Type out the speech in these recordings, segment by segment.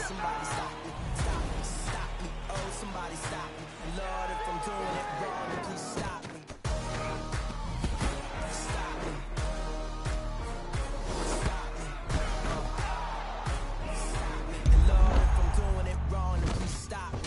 Somebody stop me, stop me, stop me, oh somebody stop me. Lord, if I'm doing it wrong, then please stop me. Stop me. Stop me. Stop me. And Lord, if I'm doing it wrong, then please stop me.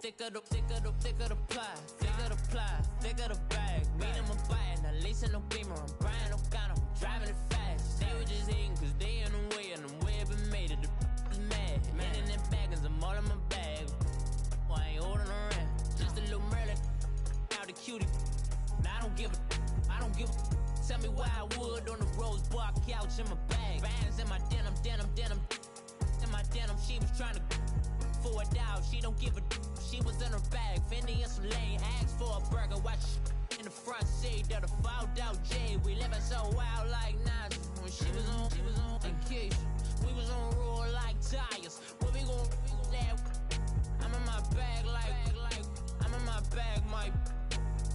Thicker the pie, thicker the bag. Mean I'm a buying, at least in no beamer. I'm buying no gun, I'm driving it fast. They were just hating cause they in the way, and the way been made it, the is mad. Man in them baggins, I'm all in my bag. I ain't holding around, just a little Merlin, out the cutie. Now I don't give a. Tell me why I would on the rose bar couch in my bag. Bands in my denim. In my denim, she was trying to for a doubt, she don't give a. She was in her bag, Fendi and some lane. Asked for a burger, watch in the front seat of the fouled out J. We living so wild like Nas. When she was on vacation, we was on roll like tires. What we gon' laugh? I'm in my bag like I'm in my bag, my.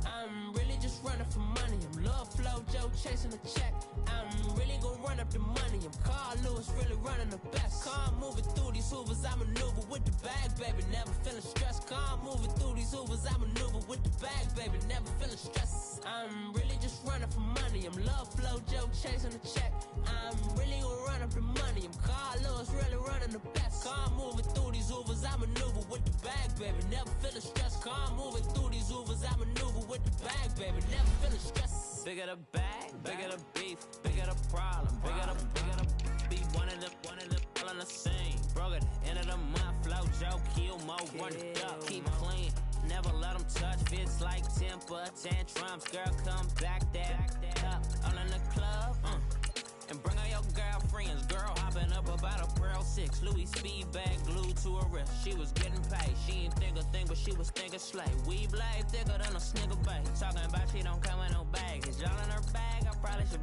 I'm really just running for money. I'm Love Flow Joe chasing the check. I'm really gon' run up the money. I'm Carl Lewis, really running the best. Car moving through these hoovers, I maneuver with the bag, baby. Never feeling stressed. Car moving through these hoovers, I maneuver with the bag, baby. Never feeling stressed. I'm really just running for money. I'm Love Flow Joe chasing the check. I'm really gon' run up the money. I'm Carl Lewis, really running the best. Car moving through these hoovers, I maneuver with the bag, baby. Never feeling stressed. Car moving through these hoovers, I maneuver with the bag, baby. Never feeling stressed. Bigger the bag, bigger the beef, bigger the problem, bigger the beef. One of the all in the same. Broke at the end of the month, flow Joe, kill mo, run it up, keep clean. Never let them touch, fits like temper tantrums. Girl, come back that up, all in the club, and bring all your girlfriends. Girl hopping up about a Pearl 6, Louis speed bag glued to her wrist. She was getting paid, she ain't think a thing, but she was thinking slay. We blade thicker than a snigger bag. Talking about she don't come with no baggage. Y'all in her bag, I probably should.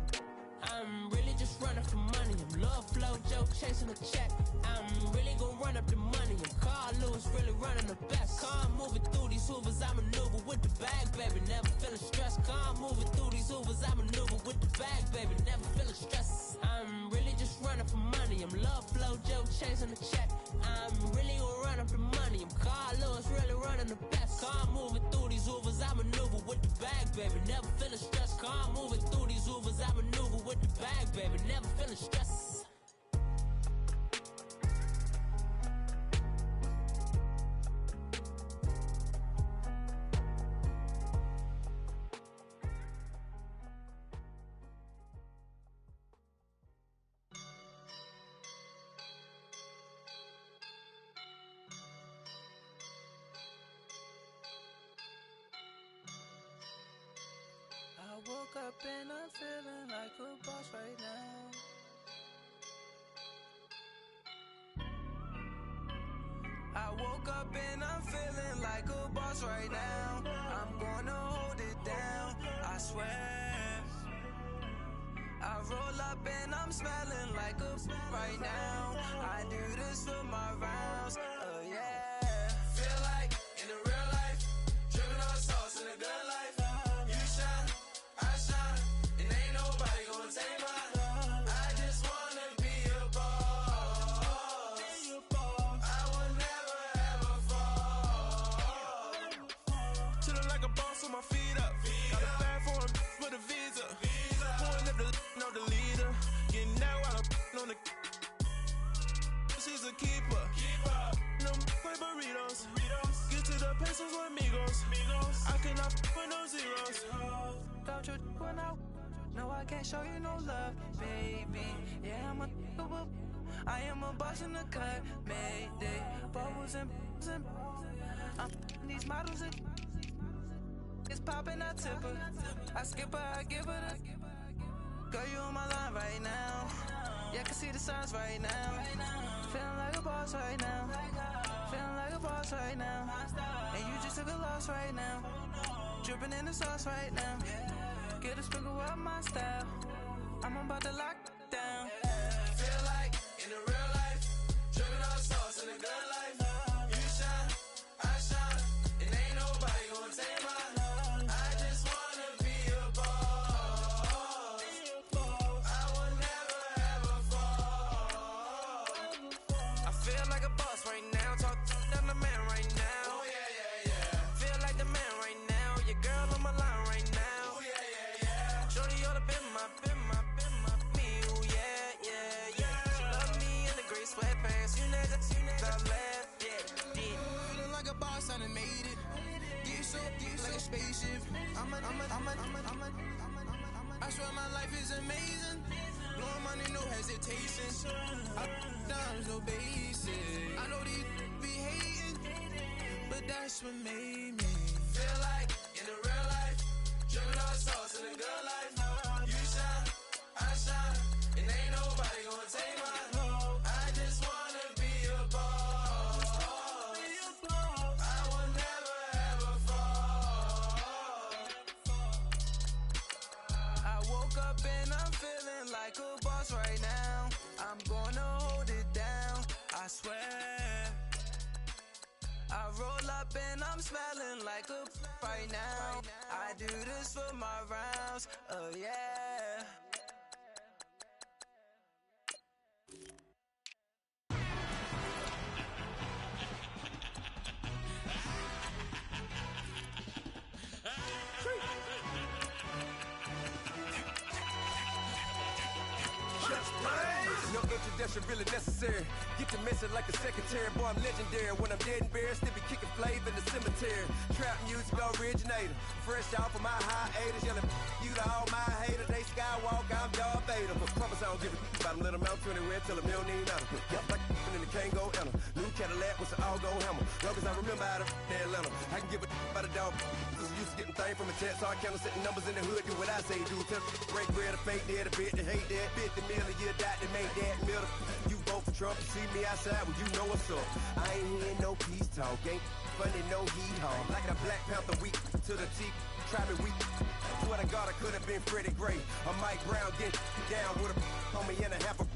I'm really just running for money. I'm Love Flow Joe chasing a check. I'm really gon' run up the money. I'm Carl Lewis, really running the best. Car moving through these hoovers, I maneuver with the bag, baby. Never feeling stressed. Car moving through these hoovers, I maneuver with the bag, baby. Never feeling stressed. I'm really just running for money. I'm Love Flow Joe chasing a check. I'm really gon' run up the money. I'm Carl Lewis, really running the best. Car moving through these hoovers, I maneuver with the bag, baby. Never feeling stressed. Car moving through these hoovers, I maneuver with the bag, baby. Never feeling stressed. I woke up and I'm feeling like a boss right now. I woke up and I'm feeling like a boss right now. I'm gonna hold it down, I swear. I roll up and I'm smelling like a right now. I do this for my rounds, yeah. Feel like in the real life, dripping on sauce in the good life. You shine, I shine, and ain't nobody gonna take mine. I just wanna be a boss. I will never ever fall. Chillin' like a boss with my feet up. Got a bag for him with a visa. Pulling up the know the leader. Getting that while I'm on the. She's a keeper. No play burritos. Get to the pesos with amigos. I cannot with no zeros. Don't you when I no, I can't show you no love, baby. Yeah, I'm a I am a boss in the cut, Mayday. Bubbles and I'm these models and it's popping, I tip her. I skip her, I give her the. Girl, you on my line right now. Yeah, I can see the signs right now. Feeling like a boss right now. Feeling like a boss right now. And you just took a loss right now. Dripping in the sauce right now. Get a sprinkle up my style. I'm about to lock down. Feel like in the real life, dripping all sauce in the good life. You shine, I shine, and ain't nobody gonna take mine. I just wanna be a boss. I will never ever fall. I feel like a boss right now. Talk to the man right now. Oh yeah. Feel like the man right now. Your girl on my line right now. Oh yeah. Shorty ought to been my me. Ooh yeah. She love me in the gray sweatpants. You never left. Yeah. Feeling like a boss, I done made it. Get so like a spaceship. I swear my life is amazing. Blowing money, no hesitation. Down, no basic. I know these be hating, but that's what made me. Feel like in the real life, dripping all sauce in the good life. You shine, I shine, and ain't nobody gonna take mine. I just wanna be a boss. I will never ever fall. I woke up and I'm feeling like a boss right now. I'm gonna hold it down, I swear. I roll up and I'm smelling like a right now. I do this for my rounds, oh yeah. No introduction really necessary. Get the message like a secretary. Boy, I'm legendary. When I'm dead and buried, still be kicking flavor in the cemetery. Trap music originator. Fresh off of my hiatus. Yelling you to all my haters. They skywalk, I'm Darth Vader. But promise I don't give a about them. Let them out anywhere till a million ain't matter. Yep, like in the can't go enter. New Cadillac with an all-go hammer. Long as I remember how to Atlanta. I can give a about a dog. Just used to getting things from a text. So I count setting numbers in the hood. Do what I say do. Tell break bread, a fake dead, a bit, to hate that. 50 million, you die to make that middle. You vote for Trump, you see me outside, well, you know what's up. I ain't hearing no peace talk, ain't funny, no heat haul. Like a Black Panther week to the teeth, trapping week. Swear to God, I could have been Freddie Gray. Or Mike Brown get down with a homie and a half a.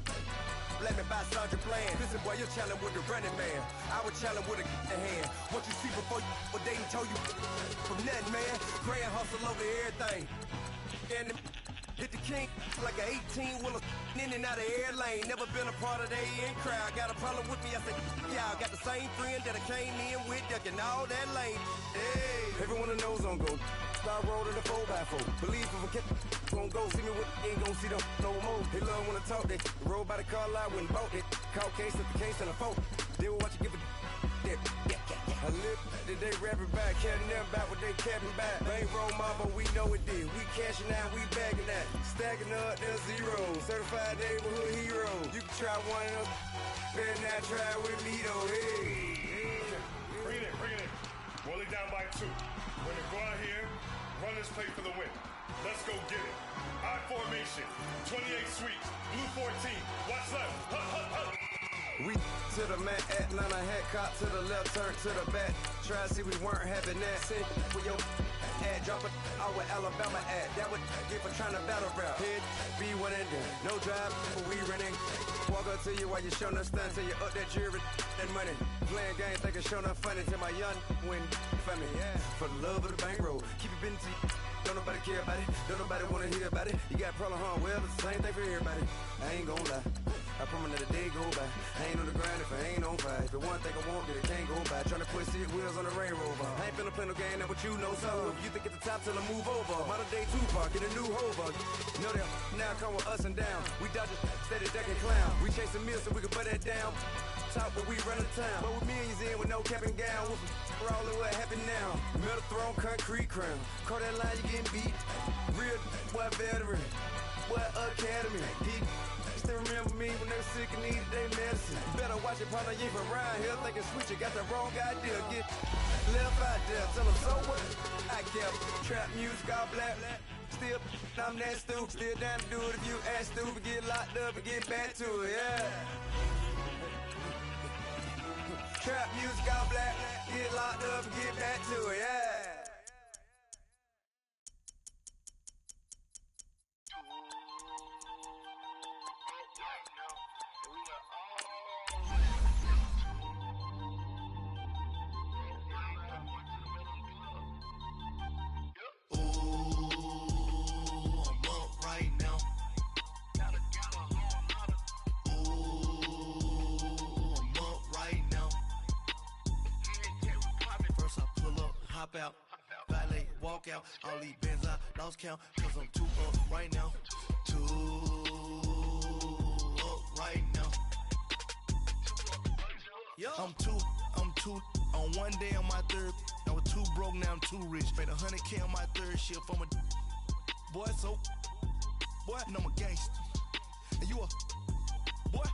Let me buy Sandra Bland. Listen, boy, you're challenging with the running man. I would challenge with a hand. What you see before you, what they told you from nothing, man. Grand hustle over everything. And hit the king like an 18-wheeler in and out of air lane. Never been a part of the in crowd. Got a problem with me, I said, y'all got the same friend that I came in with, ducking all that lane. Hey, everyone that knows on go. I rolled in a 4x4. Believe if I get gon' go, see me with ain't gon' see them no more. They love when I talk, they roll by the car lot, went bought it. Call case at the case and a phone. They will watch you give a I live that they rapping back, carrying them back what they capping back. Bankroll mama, we know it did. We cashing out, we bagging that. Stacking up, there's zero. Certified neighborhood hero. You can try one of them, better not try with me though. Hey. Bring it in. Roll it down by 2. We're gonna go out here, run this play for the win. Let's go get it. I formation, 28 sweeps, blue 14. Watch left. Hut, hut, hut. We to the mat, Atlanta hat cop to the left, turn to the back. Try to see we weren't having that. Send with your ad, drop it out with Alabama ad. That would get for trying to battle rap. Head, be one and done. No drive, but we running. Walk up to you while you showing us stun till you up that jewelry and money. Playing games, thinking showing up funny till my young win for me. Yeah, for the love of the bankroll. Keep it busy. Don't nobody care about it. Don't nobody wanna hear about it. You got a problem, huh? Well, it's the same thing for everybody. I ain't gon' lie. I promise that the day go by. I ain't on the grind if I ain't on fire. If the one thing I want, then it can't go by. Tryna put 6 wheels on the Range Rover. I ain't finna play no game, that what you know. So if you think at the top till I move over. Modern day Tupac in a new Hover. Know that now come with us and down. We dodge a steady ducking clown. We chasing meals so we can put that down. Top but we run the town. But with millions in with no cap and gown. We're all in what happened now. Metal throne, concrete crown. Call that line, you getting beat. Real, what veteran. What academy? He still remember me when they were sick and needed their medicine. Better watch it, partner, you from around here thinking switch, you got the wrong idea. Get left out there, tell them so what? I kept trap music all black. Still, I'm that stupid, still down to do it if you act stupid. Get locked up and get back to it, yeah. Trap music all black, get locked up and get back to it, yeah. Out, valet, walk out, all these bands I lost count, cause I'm too up right now, too up right now. I'm too, on one day on my third, I was too broke, now I'm too rich, made 100K on my third shift, I'm a boy, so, boy, and I'm a gangster, and you a, boy,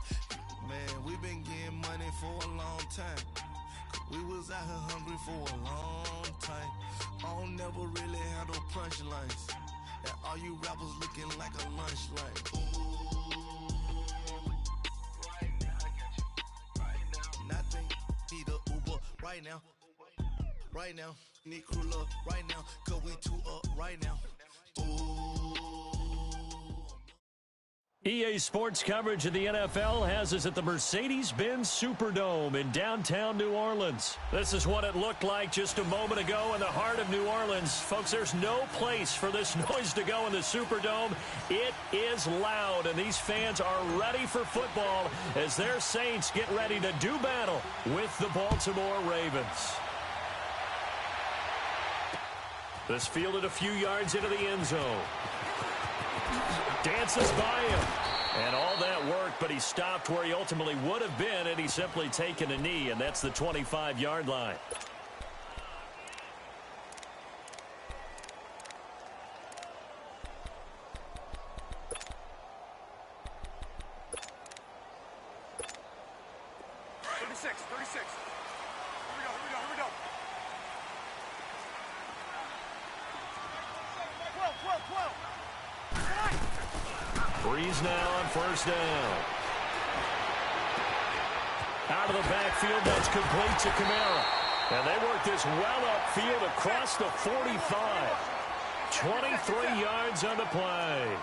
man, we been getting money for a long time. We was out here hungry for a long time. I don't never really have no punchlines. And all you rappers looking like a lunch line. Nothing, need a Uber right now. Right now, need crew love right now. Cause we too up right now. EA Sports coverage of the NFL has us at the Mercedes-Benz Superdome in downtown New Orleans. This is what it looked like just a moment ago in the heart of New Orleans. Folks, there's no place for this noise to go in the Superdome. It is loud, and these fans are ready for football as their Saints get ready to do battle with the Baltimore Ravens. This fielded a few yards into the end zone. Dances by him. And all that work, but he stopped where he ultimately would have been, and he's simply taken a knee, and that's the 25-yard line. Breeze now on first down. Out of the backfield, that's complete to Kamara. And they work this well upfield across the 45. 23 yards on the play.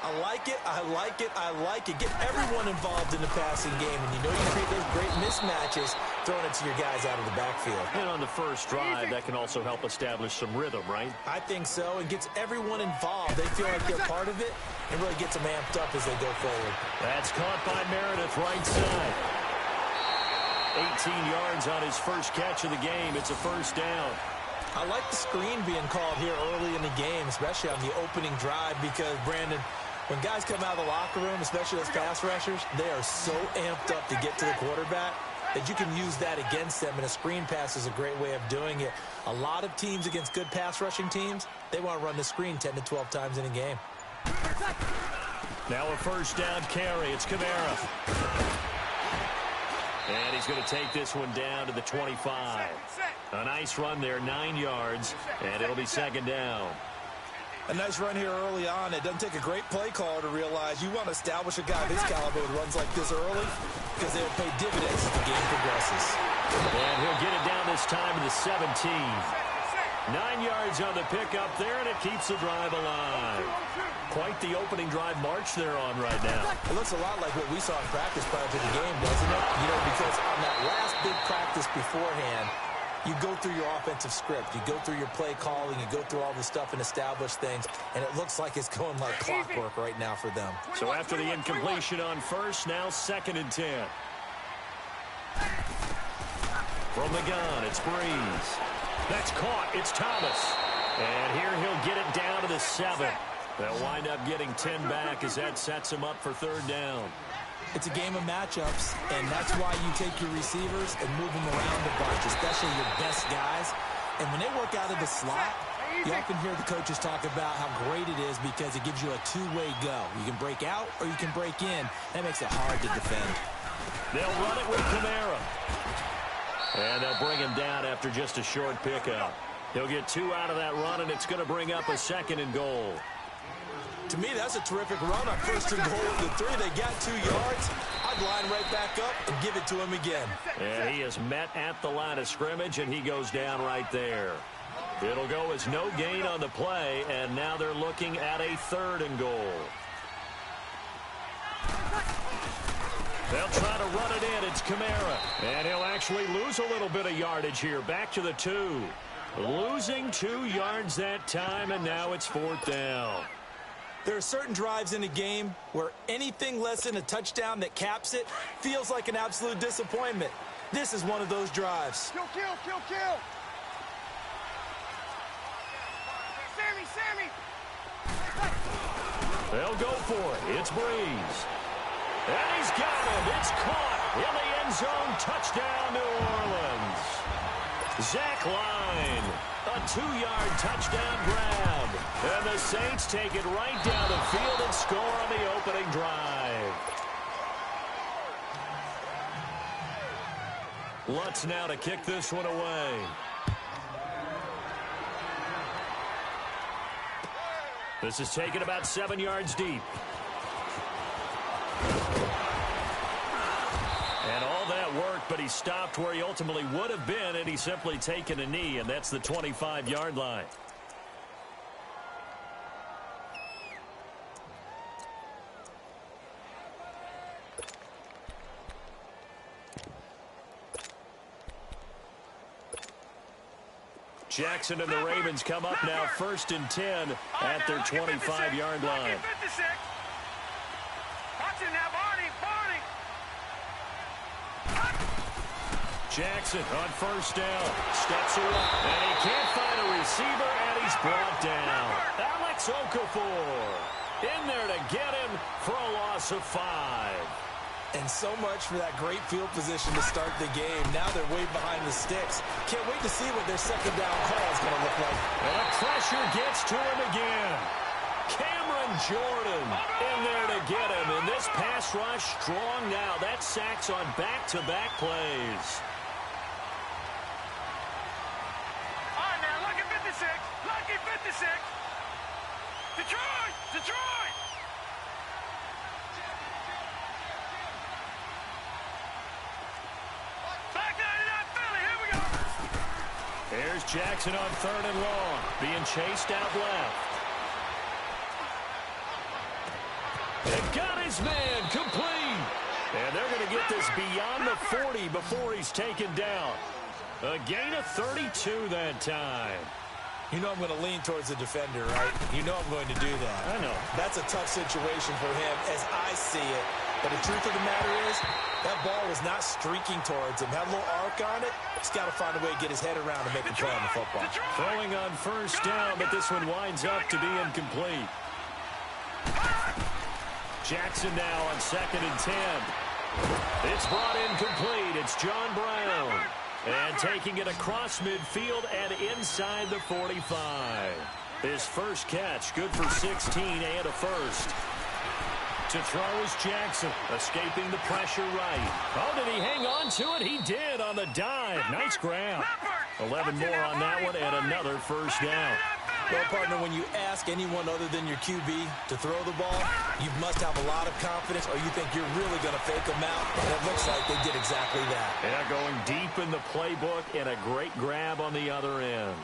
I like it, I like it, I like it. Get everyone involved in the passing game, and you know you create those great mismatches throwing it to your guys out of the backfield. And on the first drive, that can also help establish some rhythm, right? I think so. It gets everyone involved. They feel like they're part of it, and really gets them amped up as they go forward. That's caught by Meredith, right side. 18 yards on his first catch of the game. It's a first down. I like the screen being called here early in the game, especially on the opening drive, because, Brandon, when guys come out of the locker room, especially those pass rushers, they are so amped up to get to the quarterback that you can use that against them, and a screen pass is a great way of doing it. A lot of teams against good pass rushing teams, they want to run the screen 10 to 12 times in a game. Now a first down carry. It's Kamara. And he's going to take this one down to the 25. A nice run there, 9 yards, and it'll be second down. A nice run here early on. It doesn't take a great play caller to realize you want to establish a guy of his caliber who runs like this early, because they'll pay dividends as the game progresses. And he'll get it down this time to the 17. 9 yards on the pickup there, and it keeps the drive alive. Quite the opening drive march they're on right now. It looks a lot like what we saw in practice prior to the game, doesn't it? You know, because on that last big practice beforehand, you go through your offensive script. You go through your play calling. You go through all the stuff and establish things. And it looks like it's going like clockwork right now for them. So after the incompletion on first, now 2nd and 10. From the gun, it's Breeze. That's caught. It's Thomas. And here he'll get it down to the 7. They'll wind up getting 10 back as that sets him up for third down. It's a game of matchups, and that's why you take your receivers and move them around a bunch, especially your best guys. And when they work out of the slot, You often hear the coaches talk about how great it is because it gives you a two-way go. You can break out or you can break in. That makes it hard to defend. They'll run it with Kamara. And they'll bring him down after just a short pickup. He'll get 2 out of that run, and it's going to bring up a 2nd and goal. To me, that's a terrific run on 1st and goal at the 3. They got 2 yards. I'd line right back up and give it to him again. And he is met at the line of scrimmage, and he goes down right there. It'll go as no gain on the play, and now they're looking at a 3rd and goal. They'll try to run it in. It's Kamara. And he'll actually lose a little bit of yardage here. Back to the 2. Losing 2 yards that time, and now it's 4th down. There are certain drives in a game where anything less than a touchdown that caps it feels like an absolute disappointment. This is one of those drives. Kill. Sammy. They'll go for it. It's Breeze. And he's got him. It's caught in the end zone. Touchdown, New Orleans. Zach Line, a 2-yard touchdown grab. And the Saints take it right down the field and score on the opening drive. Lutz now to kick this one away. This is taken about 7 yards deep. And all that worked, but he stopped where he ultimately would have been, and he's simply taken a knee, and that's the 25-yard line. Jackson and the Ravens come up now 1st and 10 at their 25-yard line. Jackson on 1st down, steps away, and he can't find a receiver, and he's brought down. Alex Okafor in there to get him for a loss of 5. And so much for that great field position to start the game. Now they're way behind the sticks. Can't wait to see what their 2nd down call is going to look like. And the pressure gets to him again. Cameron Jordan in there to get him. And this pass rush strong now. That's sacks on back-to-back plays. Lucky 56. Detroit. Back 99 Philly. Here we go. There's Jackson on 3rd and long, being chased out left. And got his man complete. And they're going to get this beyond the 40 before he's taken down. A gain of 32 that time. You know I'm going to lean towards the defender, right? You know I'm going to do that. I know. That's a tough situation for him as I see it. But the truth of the matter is, that ball was not streaking towards him. Had a little arc on it. He's got to find a way to get his head around and make a play on the football. Throwing on 1st down, but this one winds up to be incomplete. Jackson now on 2nd and 10. It's brought in complete. It's John Brown. And taking it across midfield and inside the 45. His first catch, good for 16 and a 1st. To throw is Jackson, escaping the pressure right. Oh, did he hang on to it? He did on the dive. Nice grab. 11 more on that one and another 1st down. Well, partner, when you ask anyone other than your QB to throw the ball, you must have a lot of confidence or you think you're really going to fake them out. And it looks like they did exactly that. Yeah, going deep in the playbook and a great grab on the other end.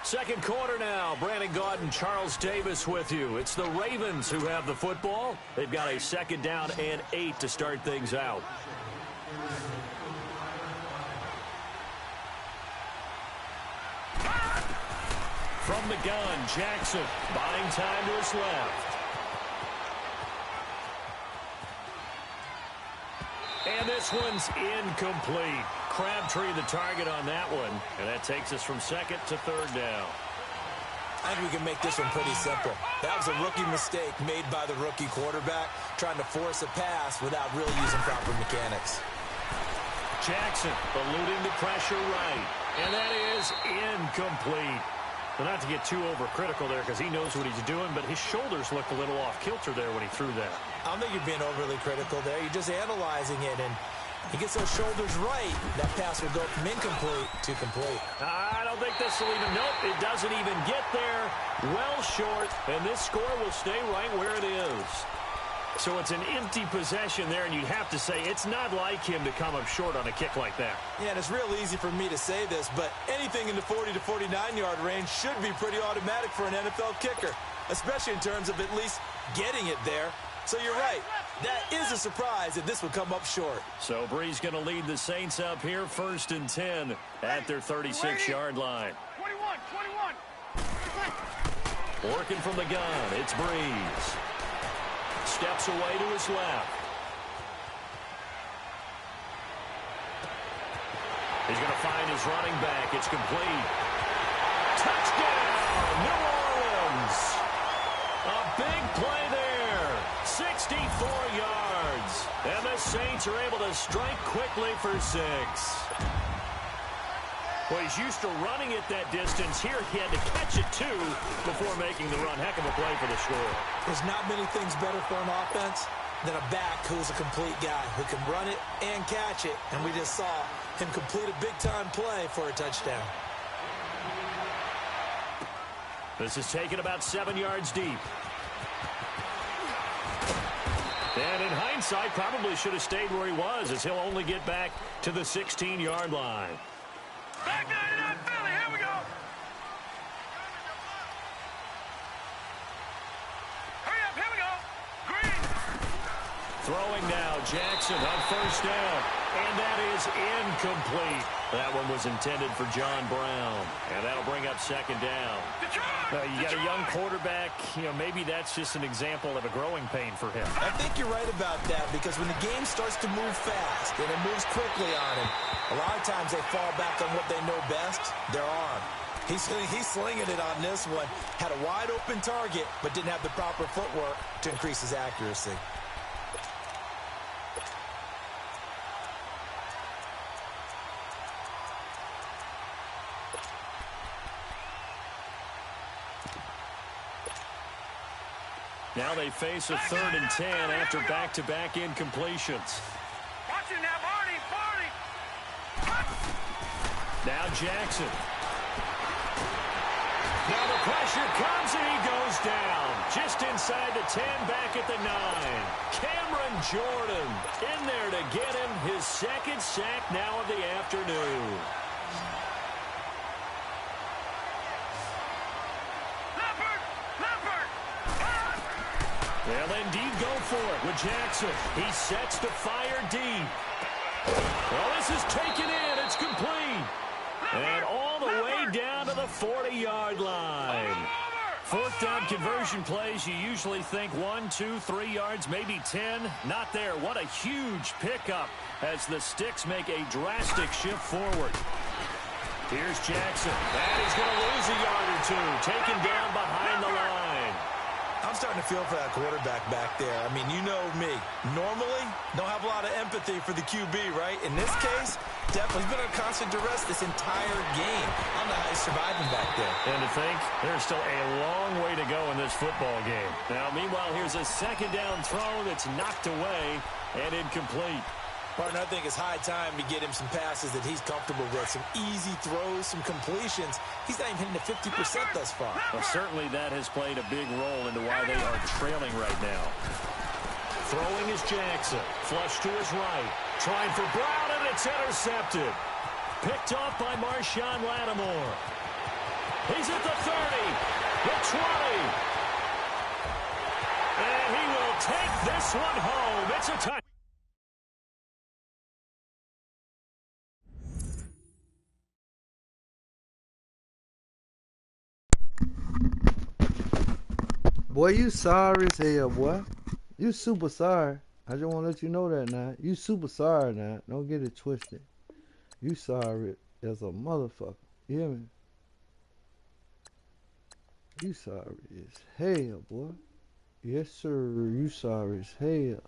2nd quarter now. Brandon Gaudin, Charles Davis with you. It's the Ravens who have the football. They've got a 2nd down and 8 to start things out. From the gun, Jackson buying time to his left. And this one's incomplete. Crabtree the target on that one. And that takes us from 2nd to 3rd down. I think we can make this one pretty simple. That was a rookie mistake made by the rookie quarterback, trying to force a pass without really using proper mechanics. Jackson eluding the pressure right. And that is incomplete. Well, not to get too overcritical there because he knows what he's doing, but his shoulders looked a little off kilter there when he threw that. I don't think you're being overly critical there. You're just analyzing it, and he gets those shoulders right. That pass will go from incomplete to complete. I don't think this will even, nope, it doesn't even get there. Well short, and this score will stay right where it is. So it's an empty possession there, and you'd have to say it's not like him to come up short on a kick like that. Yeah, and it's real easy for me to say this, but anything in the 40 to 49-yard range should be pretty automatic for an NFL kicker, especially in terms of at least getting it there. So you're right. That is a surprise that this would come up short. So Bree's going to lead the Saints up here 1st and 10 at their 36-yard line. 21. Working from the gun, it's Breeze. Steps away to his left. He's going to find his running back. It's complete. Touchdown, New Orleans. A big play there. 64 yards. And the Saints are able to strike quickly for 6. Well, he's used to running it that distance. Here he had to catch it, too, before making the run. Heck of a play for the score. There's not many things better for an offense than a back who's a complete guy who can run it and catch it. And we just saw him complete a big-time play for a touchdown. This is taken about 7 yards deep. And in hindsight, probably should have stayed where he was, as he'll only get back to the 16-yard line. Back 99 Philly, here we go. Hurry up, here we go. Green. Throwing now, Jackson on 1st down. And that is incomplete. That one was intended for John Brown. And that'll bring up 2nd down. You got a young quarterback. Maybe that's just an example of a growing pain for him. I think you're right about that, because when the game starts to move fast and it moves quickly on him, a lot of times they fall back on what they know best, their arm. He's slinging it on this one. Had a wide open target, but didn't have the proper footwork to increase his accuracy. Now they face a 3rd and 10 after back-to-back incompletions. Watch it now, Barney. Now Jackson. Now the pressure comes and he goes down. Just inside the 10, back at the 9. Cameron Jordan in there to get him his 2nd sack now of the afternoon. They'll indeed go for it with Jackson. He sets to fire deep. Well, this is taken in. It's complete. And all the way down to the 40-yard line. 4th down conversion plays, you usually think 1, 2, 3 yards, maybe 10. Not there. What a huge pickup as the Sticks make a drastic shift forward. Here's Jackson. And he's going to lose a yard or 2. Taken down behind the line. I'm starting to feel for that quarterback back there. I mean, you know me. Normally, don't have a lot of empathy for the QB, right? In this case, definitely he's been under constant duress this entire game. I don't know how he's surviving back there. And to think, there's still a long way to go in this football game. Now, meanwhile, here's a 2nd down throw that's knocked away and incomplete. Partner, I think it's high time to get him some passes that he's comfortable with, some easy throws, some completions. He's not even hitting the 50% thus far. Well, certainly that has played a big role into why they are trailing right now. Throwing is Jackson. Flush to his right. Trying for Brown, and it's intercepted. Picked off by Marshawn Lattimore. He's at the 30, the 20. And he will take this one home. It's a tie. Boy, you sorry as hell, boy. You super sorry. I just want to let you know that now. You super sorry now. Don't get it twisted. You sorry as a motherfucker. You hear me? You sorry as hell, boy. Yes, sir. You sorry as hell.